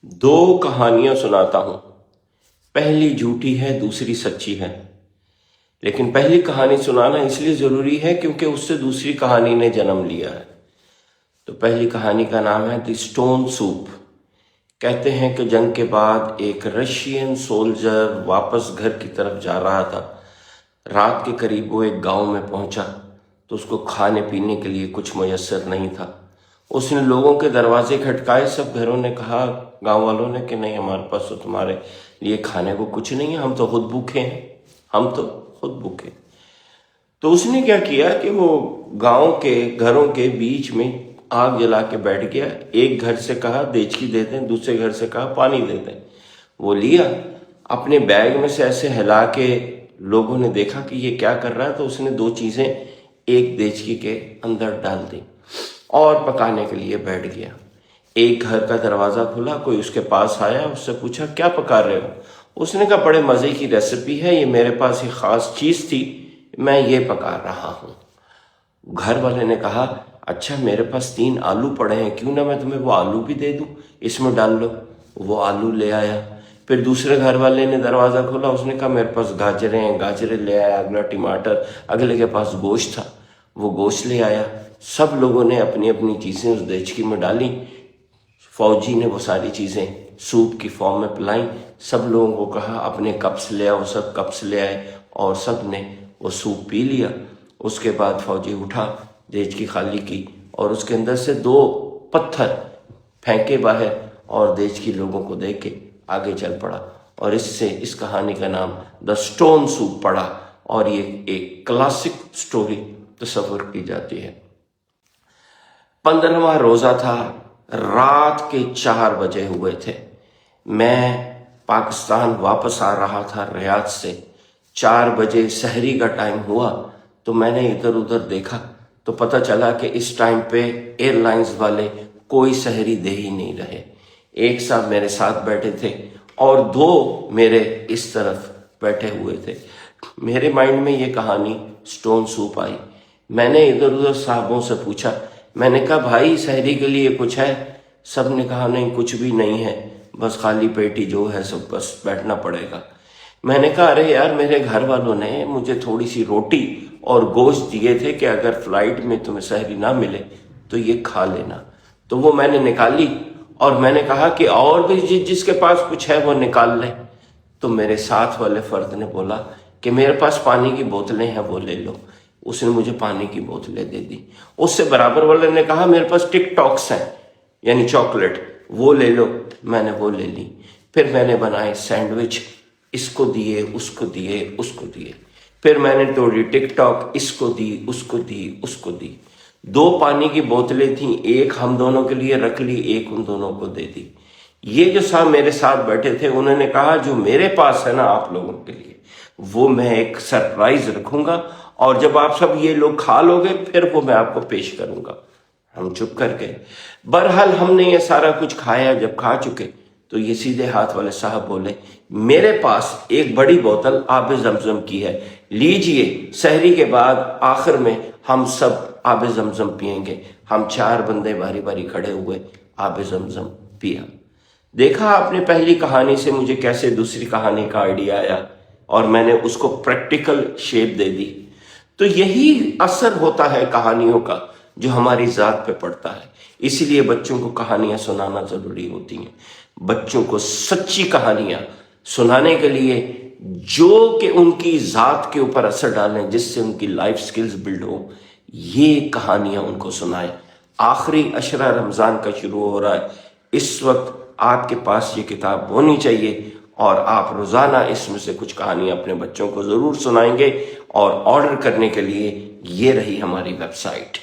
दो कहानियां सुनाता हूं, पहली झूठी है, दूसरी सच्ची है। लेकिन पहली कहानी सुनाना इसलिए जरूरी है क्योंकि उससे दूसरी कहानी ने जन्म लिया है। तो पहली कहानी का नाम है द स्टोन सूप। कहते हैं कि जंग के बाद एक रशियन सोल्जर वापस घर की तरफ जा रहा था। रात के करीब वो एक गांव में पहुंचा तो उसको खाने पीने के लिए कुछ मुयस्सर नहीं था। उसने लोगों के दरवाजे खटकाए। सब घरों ने कहा, गांव वालों ने, कि नहीं, हमारे पास तो तुम्हारे लिए खाने को कुछ नहीं है, हम तो खुद भूखे हैं, हम तो खुद भूखे। तो उसने क्या किया कि वो गांव के घरों के बीच में आग जला के बैठ गया। एक घर से कहा देचकी दे दें, दूसरे घर से कहा पानी दे दें। वो लिया, अपने बैग में से ऐसे हिला के, लोगों ने देखा कि ये क्या कर रहा है, तो उसने दो चीजें एक देचकी के अंदर डाल दी और पकाने के लिए बैठ गया। एक घर का दरवाजा खुला, कोई उसके पास आया, उससे पूछा क्या पका रहे हो। उसने कहा बड़े मजे की रेसिपी है, ये मेरे पास एक खास चीज थी, मैं ये पका रहा हूँ। घर वाले ने कहा अच्छा, मेरे पास 3 आलू पड़े हैं, क्यों ना मैं तुम्हें वो आलू भी दे दूं, इसमें डाल लो। वो आलू ले आया। फिर दूसरे घर वाले ने दरवाजा खोला, उसने कहा मेरे पास गाजरें हैं, गाजरें ले आया। अगला टमाटर, अगले के पास गोश्त था, वो गोश्त ले आया। सब लोगों ने अपनी अपनी चीजें उस देचकी में डाली। फौजी ने वो सारी चीजें सूप की फॉर्म में पिलाई। सब लोगों को कहा अपने कप्स ले आओ, सब कप्स ले आए और सब ने वो सूप पी लिया। उसके बाद फौजी उठा, देचकी खाली की और उसके अंदर से 2 पत्थर फेंके बाहर और देचकी लोगों को दे के आगे चल पड़ा। और इससे इस कहानी का नाम द स्टोन सूप पड़ा और ये एक क्लासिक स्टोरी तस्वर की जाती है। 15वां रोजा था, रात के 4 बजे हुए थे। मैं पाकिस्तान वापस आ रहा था रियाद से। 4 बजे सहरी का टाइम हुआ तो मैंने इधर उधर देखा तो पता चला कि इस टाइम पे एयरलाइंस वाले कोई सहरी दे ही नहीं रहे। एक साहब मेरे साथ बैठे थे और 2 मेरे इस तरफ बैठे हुए थे। मेरे माइंड में ये कहानी स्टोन सूप आई। मैंने इधर उधर साहबों से पूछा, मैंने कहा भाई सहरी के लिए कुछ है? सब ने कहा नहीं, कुछ भी नहीं है, बस खाली पेटी जो है सब बस बैठना पड़ेगा। मैंने कहा अरे यार, मेरे घर वालों ने मुझे थोड़ी सी रोटी और गोश्त दिए थे कि अगर फ्लाइट में तुम्हें सहरी ना मिले तो ये खा लेना। तो वो मैंने निकाली और मैंने कहा कि और भी जिसके पास कुछ है वो निकाल ले। तो मेरे साथ वाले फर्द ने बोला कि मेरे पास पानी की बोतलें हैं, वो ले लो। उसने मुझे पानी की बोतलें दे दी। उससे बराबर वाले ने कहा मेरे पास टिक टॉक्स हैं, यानी चॉकलेट, वो ले लो। मैंने वो ले ली। फिर मैंने बनाए सैंडविच, इसको दिए, उसको दिए, उसको दिए। फिर मैंने तोड़ी टिक टॉक, इसको दी, उसको दी, उसको दी। 2 पानी की बोतलें थी, एक हम दोनों के लिए रख ली, एक उन दोनों को दे दी। ये जो साहब मेरे साथ बैठे थे उन्होंने कहा जो मेरे पास है ना आप लोगों के लिए, वो मैं एक सरप्राइज रखूंगा और जब आप सब ये लोग खा लोगे फिर वो मैं आपको पेश करूंगा। हम चुप कर गए। बहरहाल हमने ये सारा कुछ खाया। जब खा चुके तो ये सीधे हाथ वाले साहब बोले मेरे पास एक बड़ी बोतल आबे जमजम की है, लीजिए, सहरी के बाद आखिर में हम सब आबे जमजम पिएंगे। हम 4 बंदे बारी बारी खड़े हुए, आबे जमजम पिया। देखा आपने पहली कहानी से मुझे कैसे दूसरी कहानी का आइडिया आया और मैंने उसको प्रैक्टिकल शेप दे दी। तो यही असर होता है कहानियों का जो हमारी जात पे पड़ता है। इसीलिए बच्चों को कहानियां सुनाना जरूरी होती हैं। बच्चों को सच्ची कहानियां सुनाने के लिए जो कि उनकी जात के ऊपर असर डालें, जिससे उनकी लाइफ स्किल्स बिल्ड हो, ये कहानियां उनको सुनाएं। आखिरी अशरा रमजान का शुरू हो रहा है, इस वक्त आपके पास ये किताब होनी चाहिए और आप रोजाना इसमें से कुछ कहानियां अपने बच्चों को जरूर सुनाएंगे। और ऑर्डर करने के लिए ये रही हमारी वेबसाइट।